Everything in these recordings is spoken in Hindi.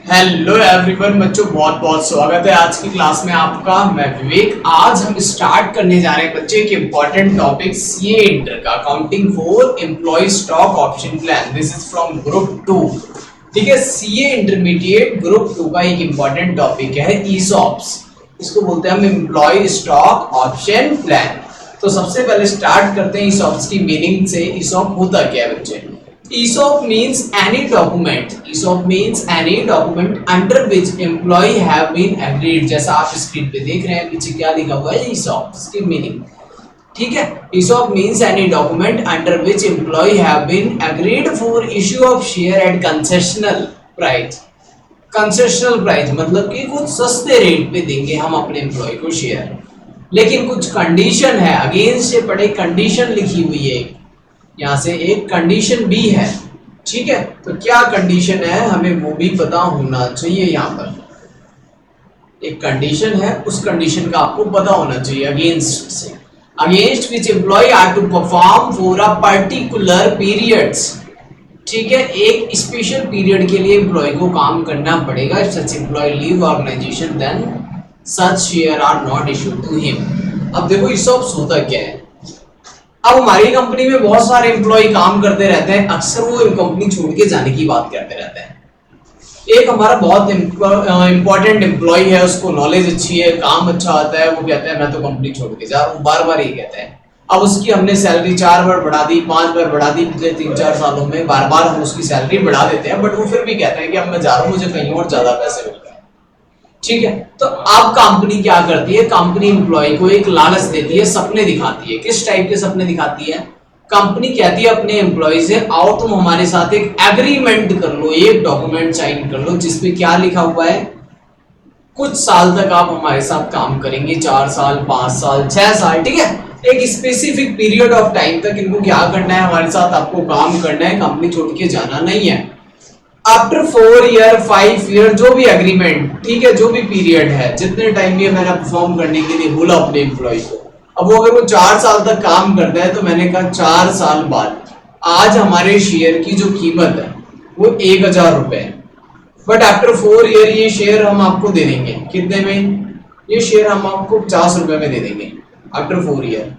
हेलो एवरीवन बच्चों, बहुत बहुत स्वागत है आज की क्लास में आपका। मैं विवेक। आज हम स्टार्ट करने जा रहे हैं बच्चे एक इंपॉर्टेंट टॉपिक सीए इंटर का, accounting for employ stock option plan. This is from group 2। ठीक है, सीए इंटरमीडिएट ग्रुप 2 का एक इंपॉर्टेंट टॉपिक है ईसॉप्स। इसको बोलते हैं हम एम्प्लॉय स्टॉक ऑप्शन प्लान। तो सबसे पहले स्टार्ट करते हैं ईसॉप्स की मीनिंग से। ईसॉप होता क्या है बच्चे? ESOP means any document. ESOP means any document under which employee have been agreed. जैसा आप स्क्रीन पे देख रहे हैं पीछे क्या लिखा हुआ है ESOP, इसकी मीनिंग। ठीक है, ESOP means any document under which employee have been agreed for issue of share at concessional price. Concessional price मतलब कि कुछ सस्ते रेट पे देंगे हम अपने एम्प्लॉय को शेयर, लेकिन कुछ कंडीशन है। अगेंस्ट से पड़े कंडीशन लिखी हुई है, यहाँ से एक कंडीशन भी है। ठीक है, तो क्या कंडीशन है हमें वो भी पता होना चाहिए। यहाँ पर एक कंडीशन है, उस कंडीशन का आपको पता होना चाहिए। अगेंस्ट से, against which employ are to perform for a particular periods. ठीक है, एक स्पेशल पीरियड के लिए एम्प्लॉय को काम करना पड़ेगा। If such employ leave organisation then such share are not issued to him. अब देखो ईसॉप्स होता क्या है। अब हमारी कंपनी में बहुत सारे एम्प्लॉय काम करते रहते हैं, अक्सर वो कंपनी छोड़ के जाने की बात करते रहते हैं। एक हमारा बहुत इंपॉर्टेंट एम्प्लॉय है, उसको नॉलेज अच्छी है, काम अच्छा आता है, वो कहता है मैं तो कंपनी छोड़ के जा रहा हूँ, बार बार ये कहता है। अब उसकी हमने सैलरी 4 बार बढ़ा दी, 5 बार बढ़ा दी, पिछले 3-4 सालों में बार बार हम उसकी सैलरी बढ़ा देते हैं, बट वो फिर भी कहता है कि अब मैं जा रहा हूँ, मुझे कहीं और ज्यादा पैसे मिल रहे हैं। ठीक है, तो अब कंपनी क्या करती है, कंपनी एम्प्लॉय को एक लालच देती है, सपने दिखाती है। किस टाइप के सपने दिखाती है? कंपनी कहती है अपने एम्प्लॉय से, आओ तुम हमारे साथ एक एग्रीमेंट कर लो, एक डॉक्यूमेंट साइन कर लो, जिसपे क्या लिखा हुआ है, कुछ साल तक आप हमारे साथ काम करेंगे, 4 साल, 5 साल, 6 साल। ठीक है, एक स्पेसिफिक पीरियड ऑफ टाइम तक इनको क्या करना है, हमारे साथ आपको काम करना है, कंपनी छोड़ के जाना नहीं है। आफ्टर 4 ईयर 5 ईयर जो भी एग्रीमेंट, ठीक है, जो भी पीरियड है, जितने टाइम भी मैंने परफॉर्म करने के लिए बोला अपने एम्प्लॉय को, अब वो अगर वो 4 साल तक काम करता है तो मैंने कहा 4 साल बाद आज हमारे शेयर की जो कीमत है वो 1000 रुपए है, बट आफ्टर 4 ईयर ये शेयर हम आपको दे देंगे। कितने में? ये शेयर हम आपको 50 रुपए में दे देंगे आफ्टर 4 ईयर।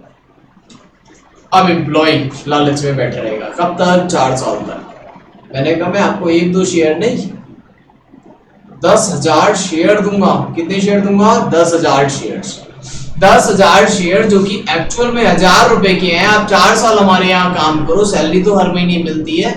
अब एम्प्लॉय लालच में बैठा रहेगा, कब तक? 4 साल तक। मैंने कहा मैं आपको 1-2 शेयर नहीं, 10,000 शेयर दूंगा। कितने शेयर दूंगा? 10,000 शेयर। 10,000 शेयर जो कि एक्चुअल में 1000 रुपए के हैं। आप 4 साल हमारे यहाँ काम करो, सैलरी तो हर महीने मिलती है।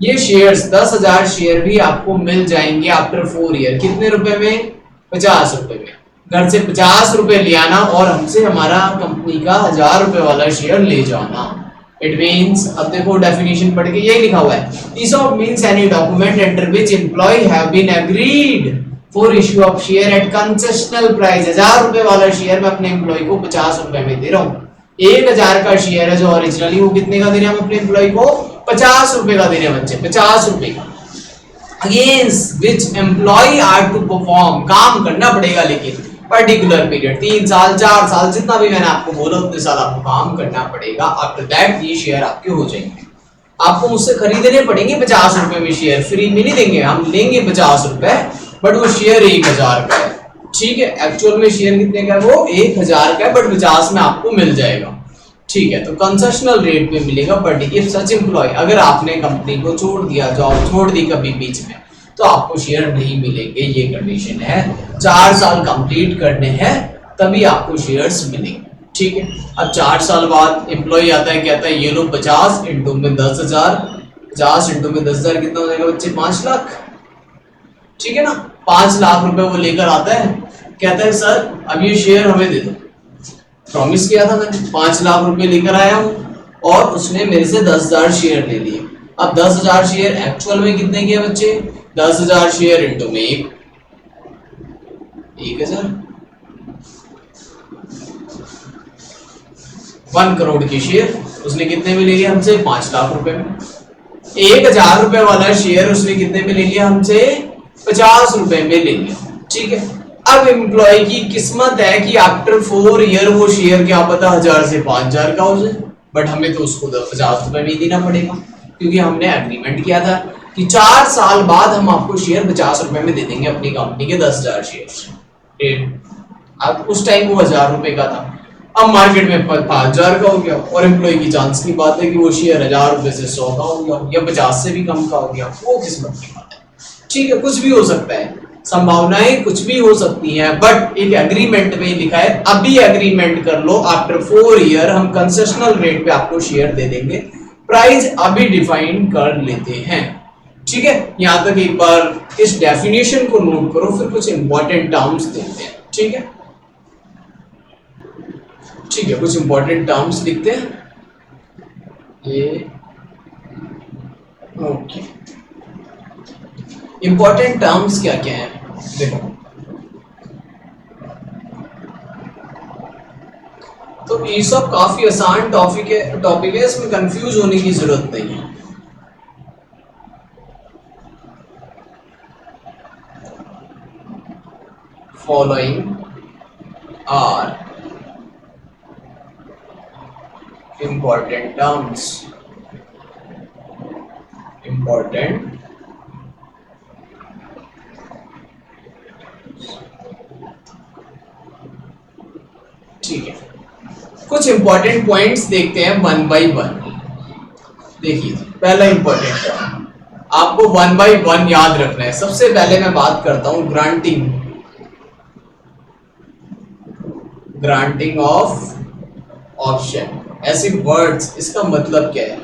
ये शेयर्स 10,000 शेयर भी आपको मिल जाएंगे आफ्टर 4 ईयर। कितने रुपए में? 50 रुपए में। घर से 50 रुपए ले आना और हमसे हमारा कंपनी का 1000 रुपए वाला शेयर ले जाना। It means, अब देखो डेफिनेशन पढ़ के यही लिखा हुआ है, ESOP means any document under which employee have been agreed for issue of share at concessional price। 1000 रुपए वाला शेयर मैं अपने एम्प्लॉय को 50 रुपए में दे रहा हूँ। 1000 का शेयर है जो ओरिजिनली, वो कितने का दे रहे हैं हम अपने एम्प्लॉय को? 50 रुपए का दे रहे हैं बच्चे, 50 रुपए का। Against which employ are to perform, काम करना पड़ेगा लेकिन पर्टिकुलर पीरियड, 3 साल, 4 साल, जितना भी मैंने आपको बोला उतने साल आपको काम करना पड़ेगा। आफ्टर दैट ये शेयर आपके हो जाएंगे। आपको मुझसे खरीदने पड़ेंगे 50 रुपए में शेयर, फ्री में नहीं देंगे, हम लेंगे 50 रुपए, बट वो शेयर 1000 का है। ठीक है, एक्चुअल में शेयर कितने का है? वो 1000 का है, बट 50 में आपको मिल जाएगा। ठीक है, तो कंसेशनल रेट पे मिलेगा। बट इफ सच एम्प्लॉय, अगर आपने कंपनी को छोड़ दिया, जॉब छोड़ दी कभी बीच में, तो आपको शेयर नहीं मिलेंगे। ये कंडीशन है, 4 साल कंप्लीट करने हैं तभी आपको शेयर्स मिलेंगे। ठीक है, अब 4 साल बाद एम्प्लॉय आता है, कहता है ये लो 50 इंटू में 10,000, 50 इंटू में 10,000 कितना हो जाएगा बच्चे? 5 लाख। ठीक है ना, 5 लाख रुपए वो लेकर आता है, कहता है सर अब ये शेयर हमें दे दो। प्रॉमिस किया था मैंने, 5 लाख रुपए लेकर आया हूँ और उसने मेरे से 10,000 शेयर ले लिए। अब 10,000 शेयर एक्चुअल में कितने के बच्चे? 10,000 शेयर इंटू में 1,000, 1 करोड़ के शेयर उसने कितने में ले लिया हमसे? 5 लाख रुपए में। 1,000 रुपए वाला शेयर उसने कितने में ले लिया हमसे? 50 रुपए में ले लिया। ठीक है, अब एम्प्लॉय की किस्मत है कि आफ्टर 4 ईयर वो शेयर क्या पता 1000 से 5000 का हो जाए, बट हमें तो उसको 50 रुपए में ही देना पड़ेगा, क्योंकि हमने एग्रीमेंट किया था कि 4 साल बाद हम आपको शेयर 50 रुपए में दे देंगे अपनी कंपनी के 10,000 शेयर। अब उस टाइम वो 1,000 रुपए का था, अब मार्केट में 5,000 का हो गया और एम्प्लॉय की चांस की बात है कि वो शेयर 1,000 रुपए से 100 का हो गया या 50 से भी कम का हो गया, वो किस्मत की बात है। ठीक है, कुछ भी हो सकता है, संभावनाएं कुछ भी हो सकती हैं, बट एक एग्रीमेंट में लिखा है अभी एग्रीमेंट कर लो, आफ्टर 4 ईयर हम कंसेशनल रेट पे आपको शेयर दे देंगे, प्राइस अभी डिफाइन कर लेते हैं। ठीक है, यहां तक एक बार इस डेफिनेशन को नोट करो, फिर कुछ इंपॉर्टेंट टर्म्स देखते हैं। ठीक है, ठीक है, कुछ इंपॉर्टेंट टर्म्स लिखते हैं ये। ओके, इंपॉर्टेंट टर्म्स क्या क्या है देखो, तो ये सब काफी आसान टॉपिक है, इसमें कंफ्यूज होने की जरूरत नहीं है। Following are important terms, important ठीक है, कुछ इंपॉर्टेंट पॉइंट्स देखते हैं 1 by 1। देखिए पहला इंपॉर्टेंट टर्म आपको 1 by 1 याद रखना है। सबसे पहले मैं बात करता हूं ग्रांटिंग ऑफ ऑप्शन। ऐसे वर्ड्स, इसका मतलब क्या है?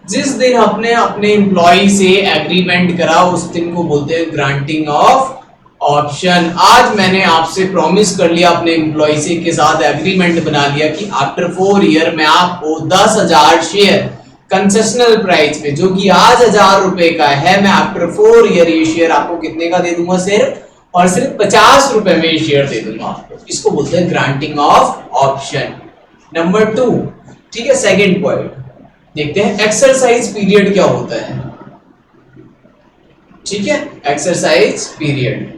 जिस दिन आपने अपने एम्प्लॉय से एग्रीमेंट करा उस दिन को बोलते हैं ग्रांटिंग ऑफ ऑप्शन। आज मैंने आपसे प्रॉमिस कर लिया अपने एम्प्लॉय से के साथ एग्रीमेंट बना लिया कि आफ्टर 4 ईयर मैं आपको 10,000 शेयर कंसेशनल प्राइस पे, जो कि आज 1,000 रुपए का है, मैं आफ्टर 4 ईयर ये शेयर आपको कितने का दे दूंगा? सिर्फ और सिर्फ 50 रुपए में ये शेयर दे दूंगा आपको। इसको बोलते हैं ग्रांटिंग ऑफ ऑप्शन। नंबर 2, ठीक है, सेकंड पॉइंट देखते हैं एक्सरसाइज पीरियड क्या होता है। ठीक है, एक्सरसाइज पीरियड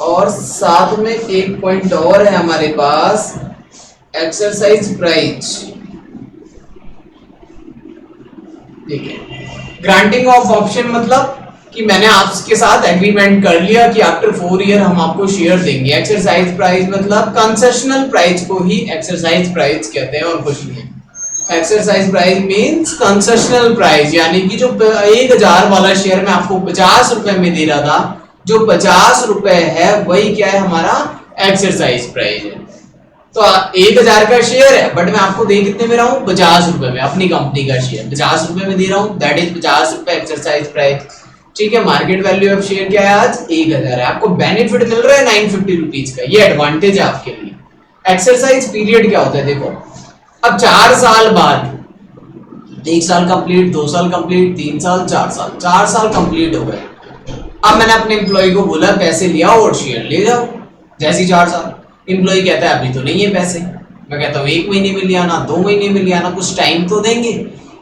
और साथ में एक पॉइंट और है हमारे पास, एक्सरसाइज प्राइस। ठीक है, ग्रांटिंग ऑफ ऑप्शन मतलब कि मैंने आपके साथ एग्रीमेंट कर लिया कि आफ्टर 4 ईयर हम आपको शेयर देंगे। एक्सरसाइज प्राइस मतलब कंसेशनल प्राइस को ही एक्सरसाइज प्राइस कहते हैं और कुछ नहीं। Exercise price means concessional price, यानी कि जो 1,000 वाला शेयर मैं आपको 50 रुपए में दे रहा था, जो 50 रुपए है वही क्या है? हमारा एक्सरसाइज प्राइस है। तो 1,000 का शेयर है बट मैं आपको दे कितने में रहा हूँ? 50 रुपए में। अपनी कंपनी का शेयर 50 रुपए में दे रहा हूँ, दैट इज 50 रुपए एक्सरसाइज प्राइस। ठीक है, मार्केट वैल्यू ऑफ शेयर क्या है? आज 1,000 है। आपको बेनिफिट मिल रहा है 950 रुपीज का, ये एडवांटेज है आपके लिए। एक्सरसाइज पीरियड क्या होता है? देखो, अब 4 साल बाद, 1 साल कंप्लीट, 2 साल कंप्लीट, 3 साल, 4 साल कंप्लीट हो गए। अब मैंने अपने एम्प्लॉय को बोला पैसे ले आओ और शेयर ले जाओ। जैसी 4 साल, एम्प्लॉय कहता है अभी तो नहीं है पैसे। मैं कहता हूँ 1 महीने में ले आना, 2 महीने में ले आना, कुछ टाइम तो देंगे।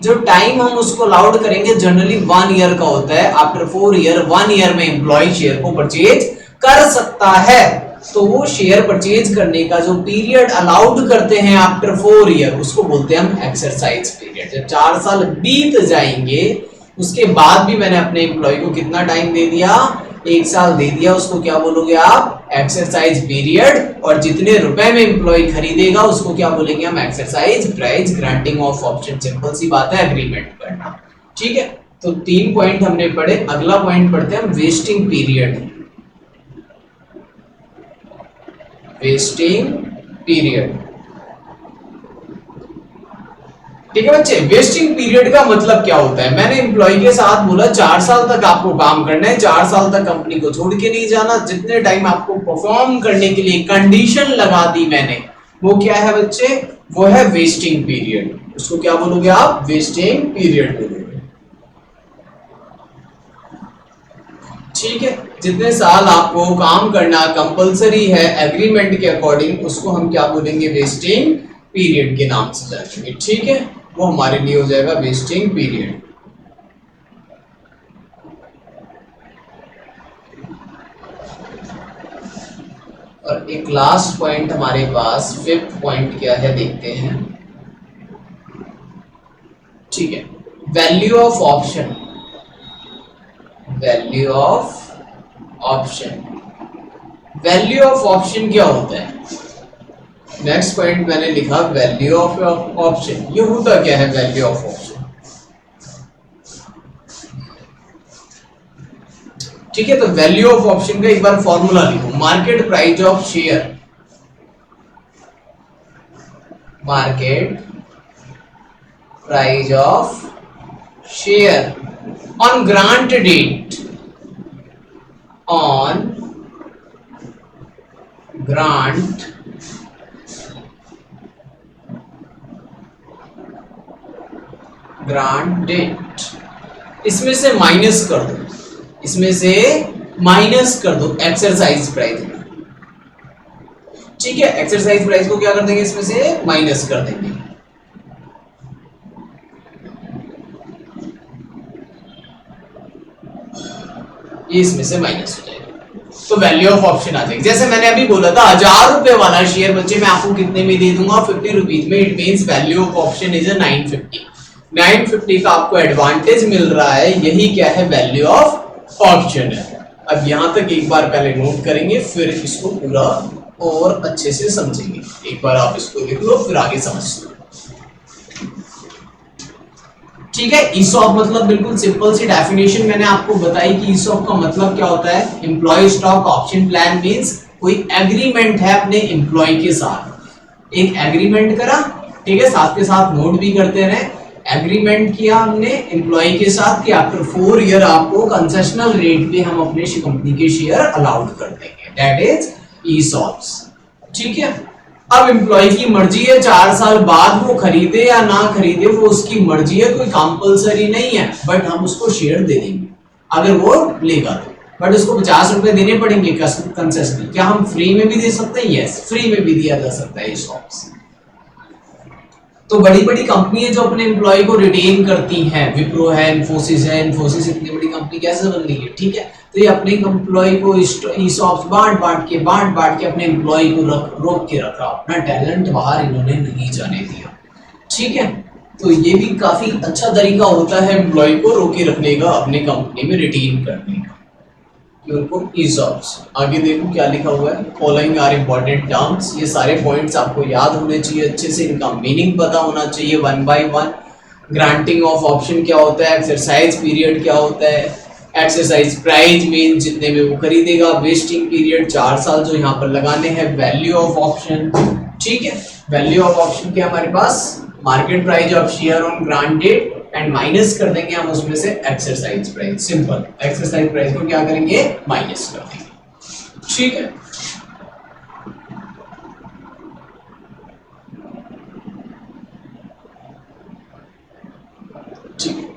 जो टाइम हम उसको अलाउड करेंगे जनरली 1 ईयर का होता है। आफ्टर 4 ईयर, 1 ईयर में एम्प्लॉय शेयर को परचेज कर सकता है। तो वो शेयर परचेज करने का जो पीरियड अलाउड करते हैं आफ्टर 4 ईयर, उसको बोलते हैं हम एक्सरसाइज पीरियड। जब 4 साल बीत जाएंगे उसके बाद भी मैंने अपने एम्प्लॉय को कितना टाइम दे दिया? 1 साल दे दिया, उसको क्या बोलोगे आप? Exercise period. और जितने रुपए में एम्प्लॉय खरीदेगा उसको क्या बोलेंगे हम? Exercise price. Granting of option, simple सी बात है, एग्रीमेंट करना। ठीक है, तो 3 पॉइंट हमने पढ़े। अगला पॉइंट पढ़ते हैं हम, वेस्टिंग पीरियड। वेस्टिंग पीरियड, ठीक है बच्चे। वेस्टिंग पीरियड का मतलब क्या होता है? मैंने एम्प्लॉय के साथ बोला 4 साल तक आपको काम करना है, 4 साल तक कंपनी को छोड़ के नहीं जाना। जितने टाइम आपको परफॉर्म करने के लिए कंडीशन लगा दी मैंने, वो क्या है बच्चे? वो है वेस्टिंग पीरियड। उसको क्या बोलोगे आप? वेस्टिंग पीरियड बोलोगे। ठीक है, जितने साल आपको काम करना कंपलसरी है एग्रीमेंट के अकॉर्डिंग, उसको हम क्या बोलेंगे? वेस्टिंग पीरियड के नाम से जानेंगे। ठीक है, वो हमारे लिए हो जाएगा वेस्टिंग पीरियड। और एक लास्ट पॉइंट हमारे पास, फिफ्थ पॉइंट क्या है देखते हैं। ठीक है, value of option. Value of option, value of option क्या होता है? नेक्स्ट पॉइंट मैंने लिखा वैल्यू ऑफ ऑप्शन। ये होता क्या है वैल्यू ऑफ ऑप्शन? ठीक है, तो वैल्यू ऑफ ऑप्शन का एक बार फॉर्मूला लिखो, market price of share, market price of share on grant date, on grant date. इसमें से माइनस कर दो, इसमें से माइनस कर दो एक्सरसाइज प्राइस में। ठीक है, एक्सरसाइज प्राइस को क्या कर देंगे, इसमें से माइनस कर देंगे। ये इसमें से माइनस हो जाएगा, तो वैल्यू ऑफ ऑप्शन आ जाएगी। जैसे मैंने अभी बोला था 1000 रुपए वाला शेयर बच्चे मैं आपको कितने में दे दूंगा, 50 रुपीज में। It means value of option is 950। 950 का आपको एडवांटेज मिल रहा है, यही क्या है वैल्यू ऑफ ऑप्शन है। अब यहां तक एक बार पहले नोट करेंगे, फिर इसको पूरा और अच्छे से समझेंगे। एक बार आप इसको लिख लो, फिर आगे समझ लो। ठीक है, ईसॉप मतलब बिल्कुल सिंपल सी डेफिनेशन मैंने आपको बताई कि ईसॉप का मतलब क्या होता है। Employee stock option plan means कोई एग्रीमेंट है अपने एम्प्लॉय के साथ, एक एग्रीमेंट करा, ठीक है, साथ के साथ नोट भी करते रहे। एग्रीमेंट किया हमने एम्प्लॉय के साथ कि आफ्टर 4 ईयर आपको कंसेशनल रेट पे हम अपने कंपनी के शेयर अलाउड कर देंगे, दैट इज ईसॉप्स। ठीक है, अब एम्प्लॉय की मर्जी है 4 साल बाद वो खरीदे या ना खरीदे, वो उसकी मर्जी है, कोई कंपलसरी नहीं है, बट हम उसको शेयर दे देंगे अगर वो लेगा तो। बट उसको 50 रुपए देने पड़ेंगे कंसेशनल। क्या हम फ्री में भी दे सकते हैं? यस, फ्री में भी दिया जा सकता है ईसॉप्स। तो बड़ी बड़ी कंपनी है जो अपने एम्प्लॉय को रिटेन करती हैं, विप्रो है, इन्फोसिस है। इन्फोसिस इतनी बड़ी कंपनी कैसे बन रही है? ठीक है, तो ये अपने एम्प्लॉय को ईसॉप्स बांट के अपने एम्प्लॉय को रोक के रखा, अपना टैलेंट बाहर इन्होंने नहीं जाने दिया। ठीक है, तो ये भी काफी अच्छा तरीका होता है एम्प्लॉय को रोके रखने का, अपने कंपनी में रिटेन करने का, कि उनको ईसॉप्स। आगे देखो क्या लिखा हुआ है, फॉलोइंग आर इंपॉर्टेंट टर्म्स। ये सारे पॉइंट्स आपको याद होने चाहिए अच्छे से, इनका मीनिंग पता होना चाहिए one by one. Granting of option क्या होता है, एक्सरसाइज पीरियड क्या होता है, एक्सरसाइज प्राइस मीन जितने में वो खरीदेगा, वेस्टिंग पीरियड 4 साल जो यहाँ पर लगाने हैं, वैल्यू ऑफ ऑप्शन। ठीक है, वैल्यू ऑफ ऑप्शन क्या हमारे पास, market price of share on grant date and minus कर देंगे हम उसमें से exercise price. Simple, exercise price को क्या करेंगे, माइनस कर देंगे। ठीक है, ठीक है,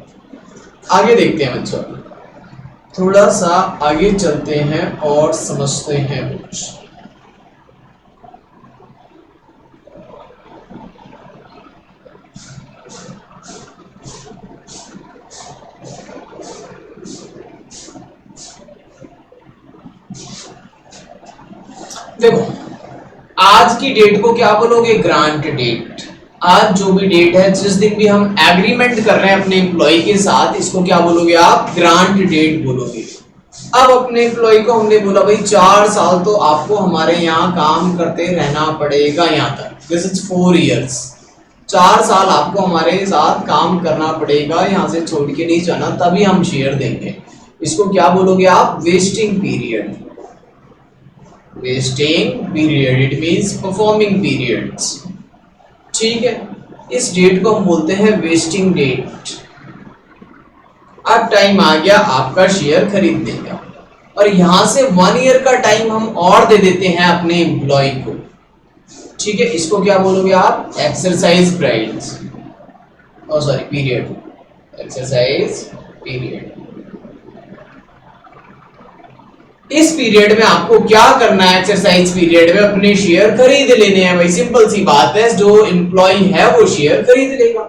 आगे देखते हैं बच्चों, थोड़ा सा आगे चलते हैं और समझते हैं कुछ। देखो, आज की डेट को क्या बोलोगे, ग्रांट डेट। आज जो भी डेट है, जिस दिन भी हम एग्रीमेंट कर रहे हैं अपने एम्प्लॉय के साथ, इसको क्या बोलोगे आप, ग्रांट डेट बोलोगे। अब अपने एम्प्लॉय को हमने बोला भाई 4 साल तो आपको हमारे यहाँ काम करते रहना पड़ेगा, यहाँ तक, दिस इज 4 इयर्स। 4 साल आपको हमारे साथ काम करना पड़ेगा, यहाँ से छोड़ के नहीं जाना, तभी हम शेयर देंगे। इसको क्या बोलोगे आप, vesting period. Vesting period it means performing periods. ठीक है, इस डेट को हम बोलते हैं वेस्टिंग डेट। अब टाइम आ गया आपका शेयर खरीदने का, और यहां से 1 ईयर का टाइम हम और दे देते हैं अपने एम्प्लॉय को। ठीक है, इसको क्या बोलोगे आप, exercise price, oh sorry period, exercise period. इस पीरियड में आपको क्या करना है, एक्सरसाइज पीरियड में अपने शेयर खरीद लेने हैं भाई, सिंपल सी बात है, जो एम्प्लॉय है वो शेयर खरीद लेगा।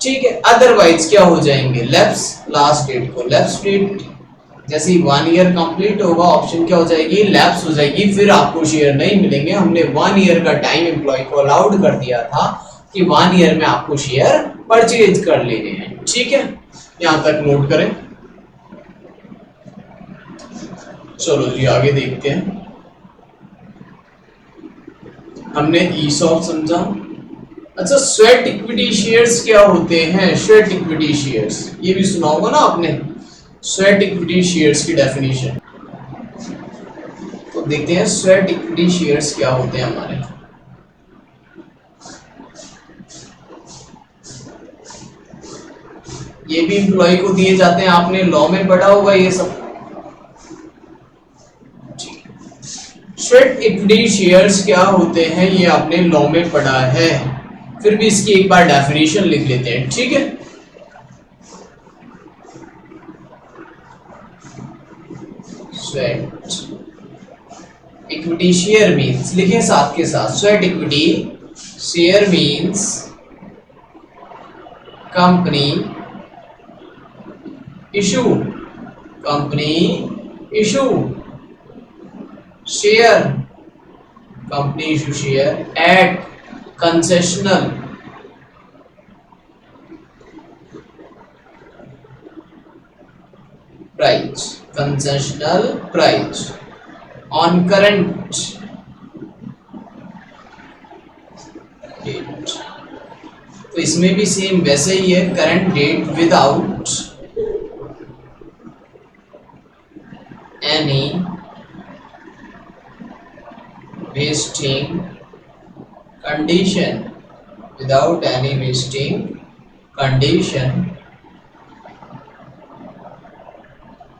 ठीक है, अदरवाइज क्या हो जाएंगे, लैप्स, लास्ट डेट को लैप्स डेट, जैसे ही 1 ईयर कंप्लीट होगा ऑप्शन क्या हो जाएगी, लैप्स हो जाएगी, फिर आपको शेयर नहीं मिलेंगे। हमने 1 ईयर का टाइम एम्प्लॉय को अलाउड कर दिया था कि 1 ईयर में आपको शेयर परचेज कर लेने हैं। ठीक है, यहां तक नोट करें। चलो जी आगे देखते हैं। हमने ईसॉप समझा। अच्छा, स्वेट इक्विटी शेयर्स क्या होते हैं? स्वेट इक्विटी शेयर्स ये भी सुना होगा ना आपने, स्वेट इक्विटी शेयर्स की डेफिनेशन। तो देखते हैं स्वेट इक्विटी शेयर्स क्या होते हैं हमारे। ये भी एम्प्लॉय को दिए जाते हैं, आपने लॉ में पढ़ा होगा ये सब। स्वेट इक्विटी शेयर्स क्या होते हैं ये आपने लॉ में पढ़ा है, फिर भी इसकी एक बार डेफिनेशन लिख लेते हैं। ठीक है, स्वेट इक्विटी शेयर मीन्स, लिखें साथ के साथ, sweat equity share means company issue share, company issue share at concessional price on current date. तो इसमें भी सेम वैसे ही है, current date without any vesting condition, without any wasting condition,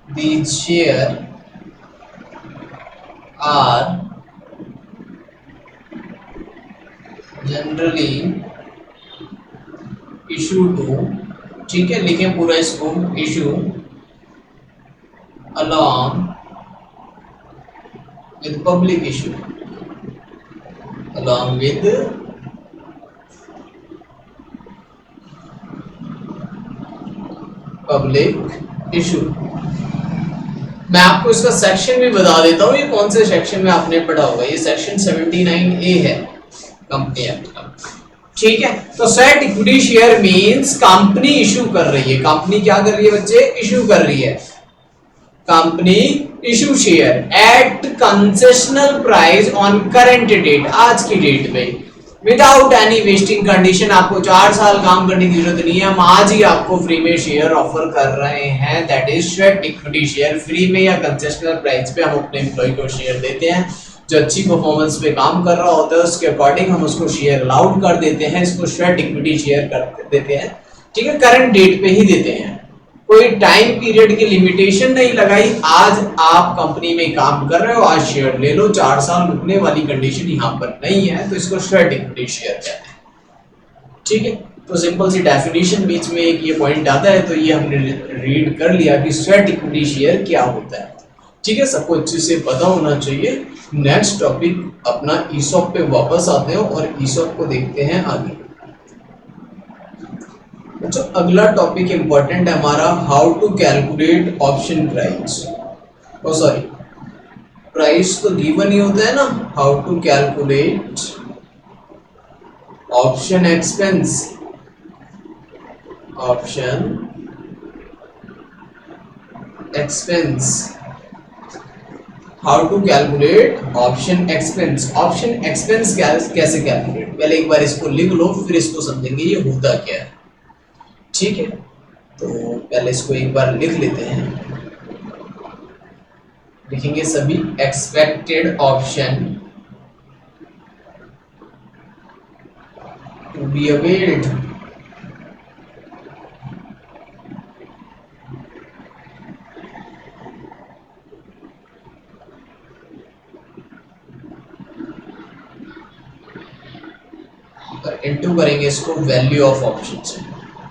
these share are generally issued to, ठीक है लिखें पूरा इसको, issue along with public issue, along with public issue. मैं आपको इसका सेक्शन भी बता देता हूँ, ये कौन से सेक्शन में आपने पढ़ा होगा, ये सेक्शन 79A है कंपनी एक्ट का। ठीक है, तो sweat equity share means company issue कर रही है, कंपनी क्या कर रही है बच्चे, इशू कर रही है, company issue share at concessional price on current date, आज की डेट में, विदाउट एनी वेस्टिंग कंडीशन। आपको 4 साल काम करने की जरूरत नहीं है, हम आज ही आपको फ्री में शेयर ऑफर कर रहे हैं, that is sweat equity share. Free में या कंसेशनल प्राइस पे हम अपने एम्प्लॉय को शेयर देते हैं, जो अच्छी परफॉर्मेंस पे काम कर रहा होता है उसके अकॉर्डिंग हम उसको शेयर अलाउड कर देते हैं, इसको स्वेट इक्विटी शेयर कर देते हैं। ठीक है, करंट डेट पे ही देते हैं, कोई टाइम पीरियड की लिमिटेशन नहीं लगाई, आज आप कंपनी में काम कर रहे हो, आज शेयर ले लो, 4 साल रुकने वाली कंडीशन यहाँ पर नहीं है, तो इसको स्वेट इक्विटी शेयर कहते हैं। ठीक है, तो सिंपल सी डेफिनेशन बीच में एक ये पॉइंट आता है, तो ये हमने रीड कर लिया कि स्वेट इक्विटी शेयर क्या होता है। ठीक है, सबको अच्छे से पता होना चाहिए। नेक्स्ट टॉपिक अपना ईसॉप पे वापस आते हैं और ईसॉप को देखते हैं आगे। जो अगला टॉपिक इंपॉर्टेंट है हमारा, how to calculate option price. Oh sorry, price तो गिवन ही होता है ना, how to calculate option expense, how to calculate option expense. Option expense कैसे कैलकुलेट, पहले एक बार इसको लिख लो फिर इसको समझेंगे ये होता क्या है। ठीक है, तो पहले इसको एक बार लिख लेते हैं, लिखेंगे सभी, expected option to be availed, into करेंगे इसको वैल्यू ऑफ ऑप्शन से।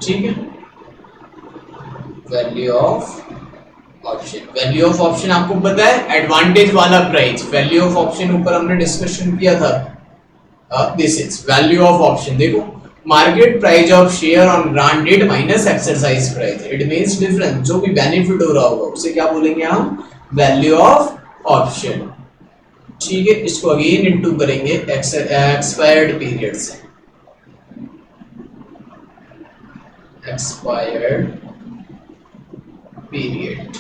ठीक है, वैल्यू ऑफ ऑप्शन आपको पता है एडवांटेज वाला प्राइस, वैल्यू ऑफ ऑप्शन ऊपर हमने डिस्कशन किया था, this is value of option. देखो market price of share on grant date minus exercise price, it means difference, जो भी बेनिफिट हो रहा होगा उसे क्या बोलेंगे हम, वैल्यू ऑफ ऑप्शन। ठीक है, इसको अगेन इनटू करेंगे एक्सपायर्ड पीरियड से, एक्सपायर्ड पीरियड।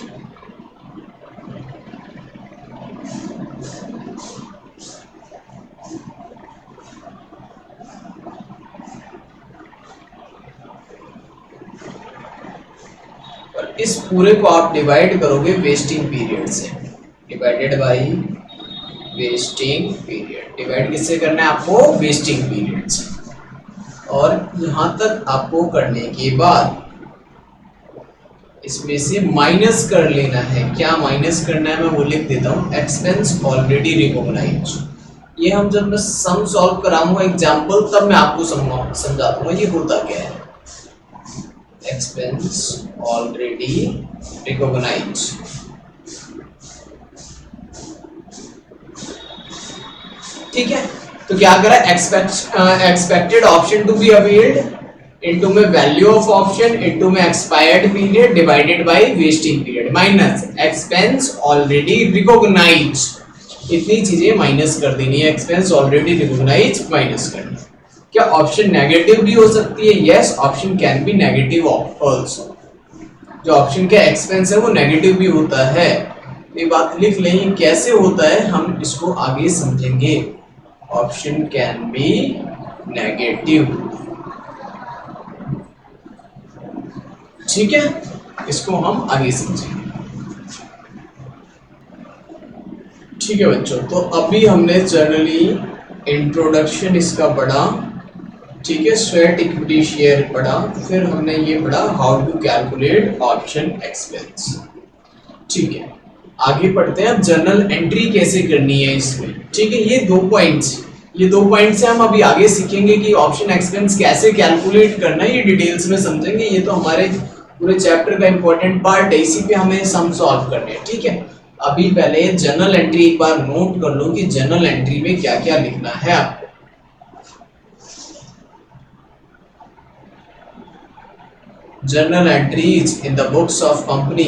और इस पूरे को आप डिवाइड करोगे वेस्टिंग पीरियड से, divided by vesting period. Divide किससे करना है आपको, वेस्टिंग पीरियड से। और यहां तक आपको करने के बाद इसमें से माइनस कर लेना है। क्या माइनस करना है मैं वो लिख देता हूं, एक्सपेंस ऑलरेडी रिकॉग्नाइज। ये हम जब मैं सम सॉल्व कराऊंगा एग्जांपल तब मैं आपको समझा दूंगा ये होता क्या है। एक्सपेंस ऑलरेडी रिकॉग्नाइज, ठीक है। तो क्या करा, expected option to be availed into में वैल्यू ऑफ ऑप्शन इनटू में expired period divided by vesting period minus expense already recognise. इतनी चीजें माइनस कर देनी है, एक्सपेंस ऑलरेडी रिकॉग्नाइज माइनस करनी। क्या ऑप्शन नेगेटिव भी हो सकती है, yes option can be negative also. जो ऑप्शन का एक्सपेंस है वो नेगेटिव भी होता है, ये बात लिख लें। कैसे होता है हम इसको आगे समझेंगे। ऑप्शन कैन बी नेगेटिव, ठीक है, इसको हम आगे समझेंगे। ठीक है बच्चों, तो अभी हमने जनरली इंट्रोडक्शन इसका पढ़ा, ठीक है, स्वेट इक्विटी शेयर पढ़ा, फिर हमने ये पढ़ा how to calculate option expense. ठीक है, आगे पढ़ते हैं अब जर्नल एंट्री कैसे करनी है इसमें। ठीक है, ये दो पॉइंट्स हम अभी आगे सीखेंगे कि ऑप्शन एक्सपेंस कैसे कैलकुलेट करना है, ये डिटेल्स में समझेंगे। ये तो हमारे पूरे चैप्टर का इंपॉर्टेंट पार्ट है, इसी पे हमें सम सॉल्व करने हैं। ठीक है, अभी पहले जर्नल एंट्री एक बार नोट कर लो कि जर्नल एंट्री में क्या क्या लिखना है आपको। Journal entries in the books of company.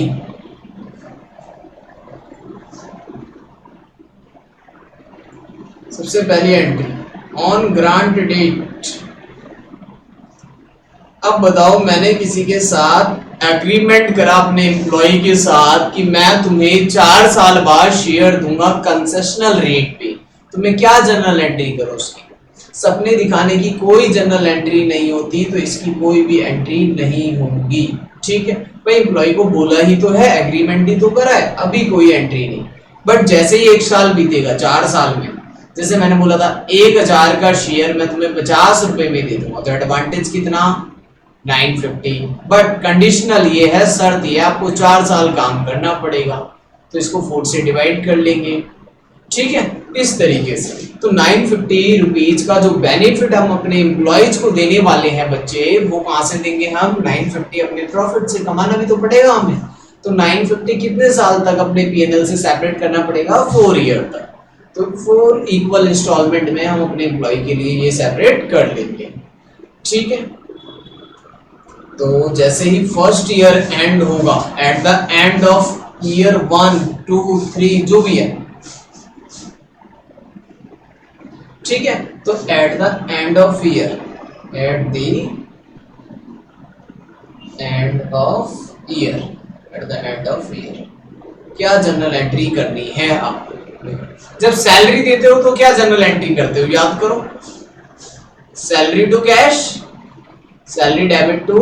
सबसे पहली एंट्री ऑन ग्रांट डेट। अब बताओ, मैंने किसी के साथ एग्रीमेंट करा अपने एम्प्लॉय के साथ कि मैं तुम्हें 4 साल बाद शेयर दूंगा कंसेशनल रेट पे, तो मैं क्या जर्नल एंट्री करूं उसकी? सपने दिखाने की कोई जर्नल एंट्री नहीं होती, तो इसकी कोई भी एंट्री नहीं होगी। ठीक है भाई, एम्प्लॉय को बोला ही तो है, एग्रीमेंट ही तो करा है, अभी कोई एंट्री नहीं। बट जैसे ही 1 साल बीतेगा, 4 साल में, जैसे मैंने बोला था 1000 का शेयर मैं तुम्हें 50 रुपए में दे दूंगा, तो एडवांटेज कितना, 950। बट कंडीशनल ये है, शर्त ये आपको 4 साल काम करना पड़ेगा, तो इसको 4 से डिवाइड कर लेंगे। ठीक है, इस तरीके से। तो 950 रुपीज का जो बेनिफिट हम अपने एम्प्लॉयज को देने वाले हैं बच्चे, वो कहां से देंगे हम, 950 अपने प्रॉफिट से, कमाना भी तो पड़ेगा हमें। तो 950 कितने साल तक अपने पीएनएल से सेपरेट करना पड़ेगा, 4 ईयर तक। तो 4 इक्वल इंस्टॉलमेंट में हम अपने एम्प्लॉय के लिए ये सेपरेट कर लेंगे। ठीक है, तो जैसे ही फर्स्ट ईयर एंड होगा, eight the end of year 1, 2, 3 जो भी है, ठीक है, तो eight the end of year, eight the end of year, eight the end of year क्या जनरल एंट्री करनी है आपको। जब सैलरी देते हो तो क्या जनरल एंट्री करते हो, याद करो, salary to cash, salary debit to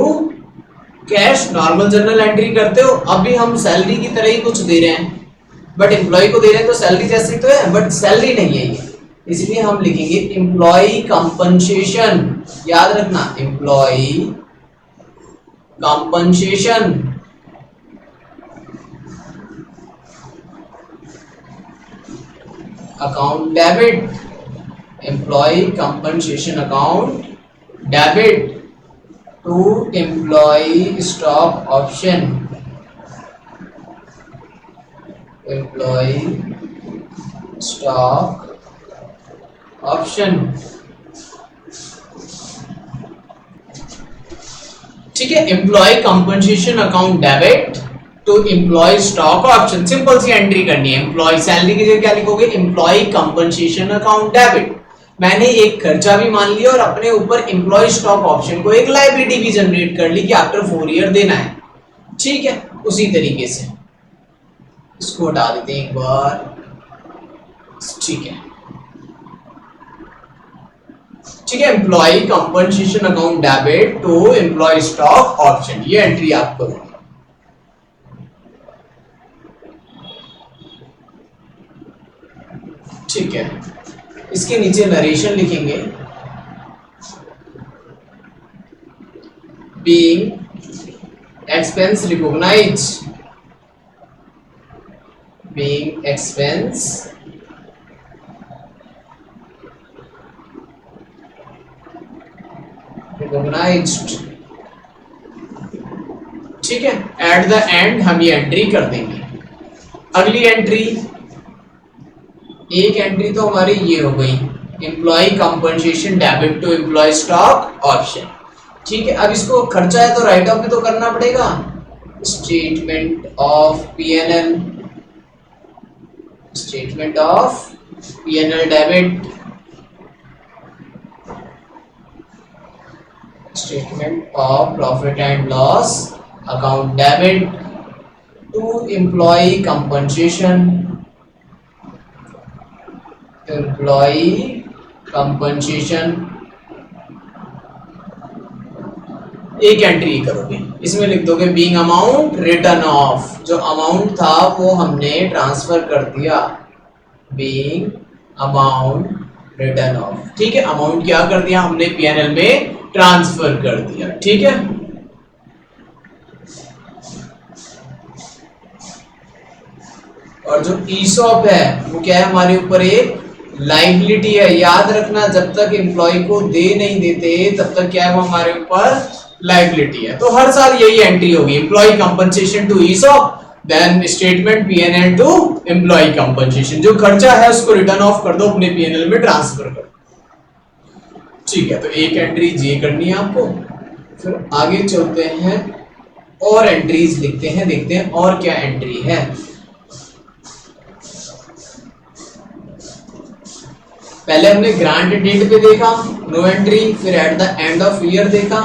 cash, normal general entry करते हो। अभी हम सैलरी की तरह ही कुछ दे रहे हैं, बट एम्प्लॉय को दे रहे हैं तो सैलरी जैसी तो है, बट सैलरी नहीं है ये, इसलिए हम लिखेंगे एम्प्लॉय कंपनसेशन। याद रखना, employee compensation. Account debit, employee compensation account debit to employee stock option, employee stock option. ठीक है, employee compensation account debit to employee stock option, simple सी एंट्री करनी है। एम्प्लॉय सैलरी की जगह क्या लिखोगे, एम्प्लॉय कंपनसेशन अकाउंट डेबिट। मैंने एक खर्चा भी मान लिया और अपने ऊपर एम्प्लॉय स्टॉक ऑप्शन को एक लायबिलिटी भी जनरेट कर ली कि आफ्टर 4 ईयर देना है। ठीक है, उसी तरीके से इसको हटा देते हैं एक बार। ठीक है, ठीक है, employee compensation account debit to employee stock option, ये एंट्री आप करोगे। ठीक है, इसके नीचे नरेशन लिखेंगे, being expense recognise, being expense recognised. ठीक है, एट द एंड हम ये एंट्री कर देंगे। अगली एंट्री, एक एंट्री तो हमारी ये हो गई, employee compensation debit to employee stock option. ठीक है, अब इसको खर्चा है तो राइट ऑफ भी तो करना पड़ेगा। Statement of PNL, statement of PNL debit, statement of profit and loss account debit to employee compensation, employee compensation. एक एंट्री करोगे, इसमें लिख दोगे बीइंग अमाउंट रिटर्न ऑफ, जो अमाउंट था वो हमने ट्रांसफर कर दिया, बीइंग अमाउंट रिटर्न ऑफ। ठीक है, अमाउंट क्या कर दिया हमने, पीएनएल में ट्रांसफर कर दिया। ठीक है, और जो ईसॉप है वो क्या है, हमारे ऊपर एक लायबिलिटी है। याद रखना, जब तक एम्प्लॉय को दे नहीं देते तब तक क्या है, वो हमारे ऊपर लायबिलिटी है। तो हर साल यही एंट्री होगी, employee compensation to ESOP, then statement PNL to employee compensation. जो खर्चा है उसको रिटर्न ऑफ कर दो, अपने पीएनएल में ट्रांसफर कर दो। ठीक है, तो एक एंट्री ये करनी है आपको। फिर आगे चलते हैं और एंट्रीज लिखते हैं, देखते हैं और क्या एंट्री है। पहले हमने ग्रांट डेट पे देखा, नो एंट्री, फिर eight the end of year देखा।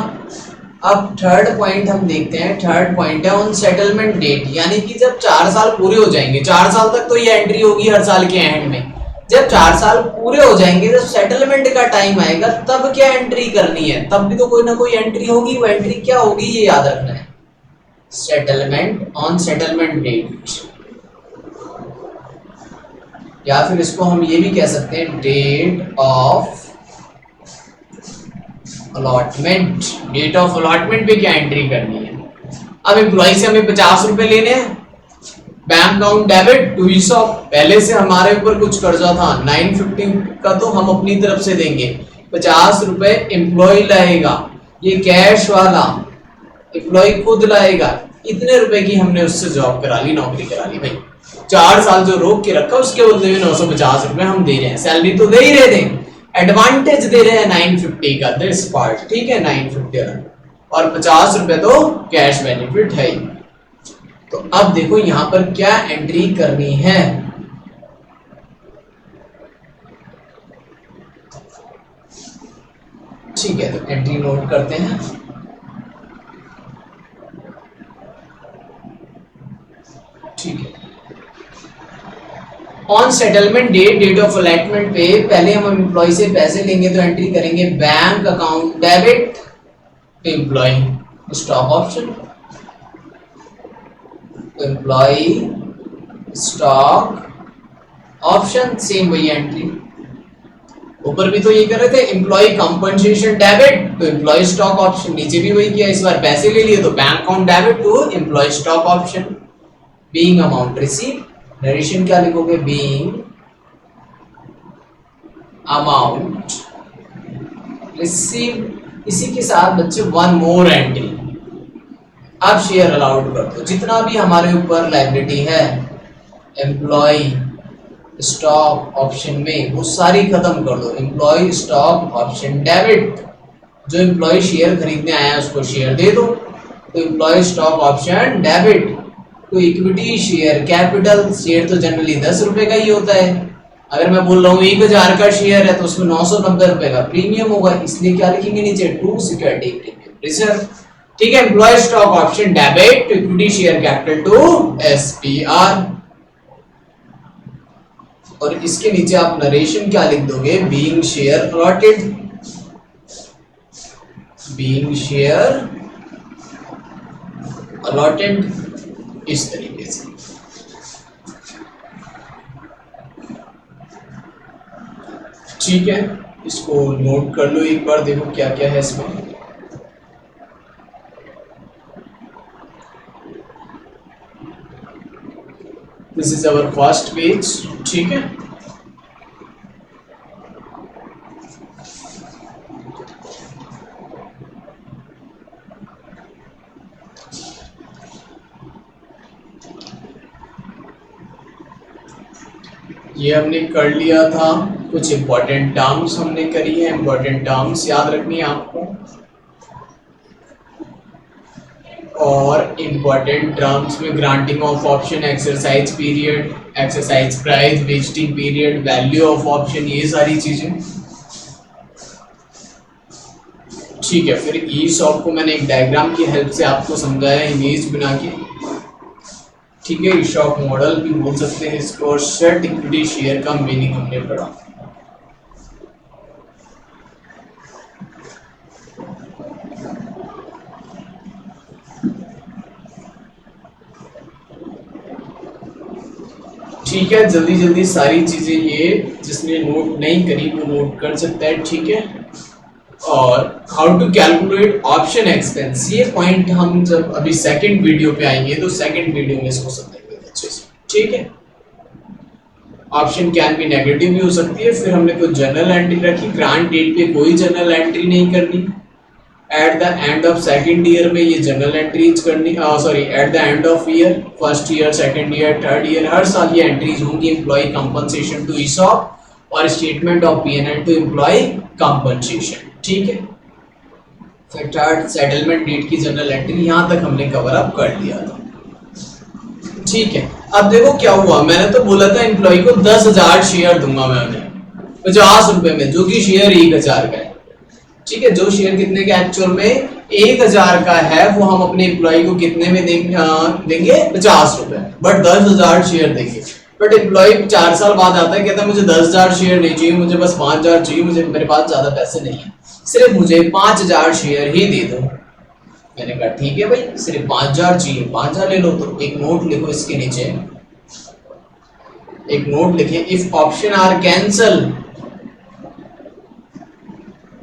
अब थर्ड पॉइंट हम देखते हैं, थर्ड पॉइंट है ऑन सेटलमेंट डेट, यानी कि जब 4 साल पूरे हो जाएंगे, 4 साल तक तो ये एंट्री होगी हर साल के एंड में। जब 4 साल पूरे हो जाएंगे, जब सेटलमेंट का टाइम आएगा, तब क्या एंट्री करनी है, तब भी तो कोई ना कोई एंट्री होगी। वो एंट्री क्या होगी ये याद रखना है, सेटलमेंट ऑन सेटलमेंट डेट, या फिर इसको हम ये भी कह सकते हैं date of allotment. Date of allotment पे क्या एंट्री करनी है। अब एम्प्लॉय से हमें 50 रुपए लेने हैं, bank account debit to ESOP, पहले से हमारे ऊपर कुछ कर्जा था 950 का, तो हम अपनी तरफ से देंगे 50 रुपए, एम्प्लॉय लाएगा, ये कैश वाला एम्प्लॉय खुद लाएगा। इतने रुपए की हमने उससे जॉब करा ली, नौकरी करा ली भाई। 4 साल जो रोक के रखा उसके बदले में 950 रुपए हम दे रहे हैं, सैलरी तो दे ही रहे थे, एडवांटेज दे रहे हैं 950 का, दिस पार्ट। ठीक है, 950 और 50 रुपए तो कैश बेनिफिट है ही। तो अब देखो यहां पर क्या एंट्री करनी है। ठीक है, तो एंट्री नोट करते हैं। ठीक है, on settlement date, date of allotment पे पहले हम एम्प्लॉय से पैसे लेंगे तो एंट्री करेंगे bank account debit to employee stock option, employee stock option, same वही एंट्री। ऊपर भी तो ये कर रहे थे, employee compensation debit to employee stock option, नीचे भी वही किया, इस बार पैसे ले लिए तो bank account debit to employee stock option. Being amount receive, narration क्या लिखोगे, बीइंग अमाउंट रिसीव। इसी के साथ बच्चे वन मोर एंट्री, अब शेयर अलाउड कर दो, जितना भी हमारे ऊपर लायबिलिटी है एम्प्लॉय स्टॉक ऑप्शन में वो सारी खत्म कर दो। एम्प्लॉय स्टॉक ऑप्शन डेबिट जो एम्प्लॉय शेयर खरीदने आया है उसको शेयर दे दो, तो employee stock option debit to equity share capital. Share तो जनरली 10 रुपए का ही होता है, अगर मैं बोल रहा हूँ 1000 का शेयर है तो उसमें 990 रुपए का प्रीमियम होगा, इसलिए क्या लिखेंगे नीचे, टू सिक्योरिटी प्रीमियम रिजर्व। ठीक है, employee stock option debit to equity share capital to SPR. और इसके नीचे आप नरेशन क्या लिख दोगे, being share allotted, being share allotted, इस तरीके से। ठीक है, इसको नोट कर लो एक बार, देखो क्या क्या है इसमें। This is our first page. ठीक है, ये हमने कर लिया था, कुछ इंपॉर्टेंट टर्म्स हमने करी है, इंपॉर्टेंट टर्म्स याद रखनी है आपको, और इंपॉर्टेंट टर्म्स में granting of option, exercise period, exercise price, vesting period, value of option, ये सारी चीजें। ठीक है, फिर ईसॉप को मैंने एक डायग्राम की हेल्प से आपको समझाया, इमेज बना के। ठीक है, ईसॉप मॉडल भी बोल सकते हैं इसको, और शेयर्ड इक्विटी शेयर का मीनिंग हमने पढ़ा। ठीक है, जल्दी जल्दी सारी चीजें ये जिसने नोट नहीं करी वो नोट कर सकता है। ठीक है, और how to calculate option expense, ये पॉइंट हम जब अभी सेकंड वीडियो पे आएंगे तो सेकंड वीडियो में इसको समझेंगे अच्छे से। ठीक है, ऑप्शन कैन बी नेगेटिव भी हो सकती है। फिर हमने कुछ जर्नल एंट्री रखी, ग्रांट डेट पे कोई जर्नल एंट्री नहीं करनी, at the end of second year में ये जर्नल एंट्रीज करनी, sorry at the end of year, first year, second year, third year, हर साल ये एंट्रीज होंगी। एम्प्लॉय कंपनसेशन टू ईसॉप और statement of PNL to employee compensation. ठीक है, फिर थर्ड सेटलमेंट डेट की जर्नल एंट्री, यहां तक हमने कवर अप कर लिया था। ठीक है, अब देखो क्या हुआ, मैंने तो बोला था एम्प्लॉय को 10,000 शेयर दूंगा मैं उन्हें 50 रुपए में, जो कि शेयर 1,000 का है। ठीक है, जो शेयर कितने का एक्चुअल में 1,000 का है, वो हम अपने एम्प्लॉय को कितने में देंगे 50 रुपए, बट 10,000 शेयर देंगे। बट एम्प्लॉय 4 साल बाद आता है, कहता है मुझे 10,000 शेयर नहीं चाहिए, मुझे बस 5,000 चाहिए, मुझे मेरे पास ज्यादा पैसे नहीं है, सिर्फ मुझे 5,000 शेयर ही दे दो। मैंने कहा ठीक है भाई, सिर्फ 5,000 चाहिए, 5,000 ले लो। तो एक नोट लिखो इसके नीचे, एक नोट लिखे, if option are cancel,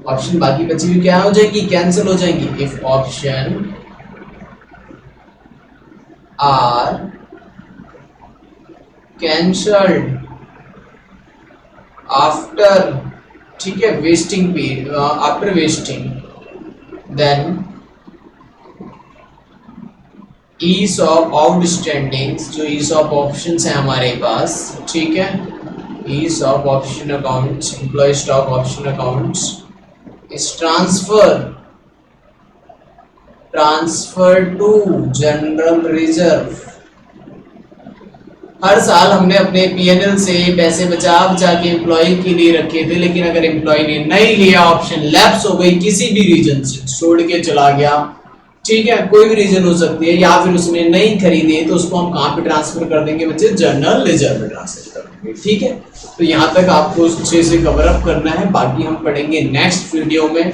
option बाकी बची हुई क्या हो जाएगी, कैंसिल हो जाएंगी। If option are cancelled after, ठीक है, vesting period, after vesting, then ESOP outstandings, जो ईसॉप ऑप्शंस हैं हमारे पास, ठीक है, ESOP option accounts, employ stock option accounts is transfer to general reserve. हर साल हमने अपने पीएनएल से पैसे बचा के एम्प्लॉय के लिए रखे थे, लेकिन अगर एम्प्लॉय ने नहीं लिया, ऑप्शन लैप्स हो गई, किसी भी रीजन से छोड़ के चला गया, ठीक है, कोई भी रीजन हो सकती है, या फिर उसने नहीं खरीदे, तो उसको हम कहाँ पे ट्रांसफर कर देंगे बच्चे, जनरल रिजर्व में ट्रांसफर कर देंगे। ठीक है, तो यहाँ तक आपको अच्छे से कवर अप करना है, बाकी हम पढ़ेंगे नेक्स्ट वीडियो में।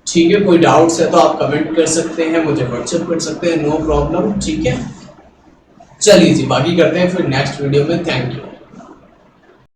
ठीक है, कोई डाउट्स है तो आप कमेंट कर सकते हैं, मुझे व्हाट्सएप कर सकते हैं, नो प्रॉब्लम। ठीक है, चलिए जी बाकी करते हैं फिर नेक्स्ट वीडियो में। Thank you.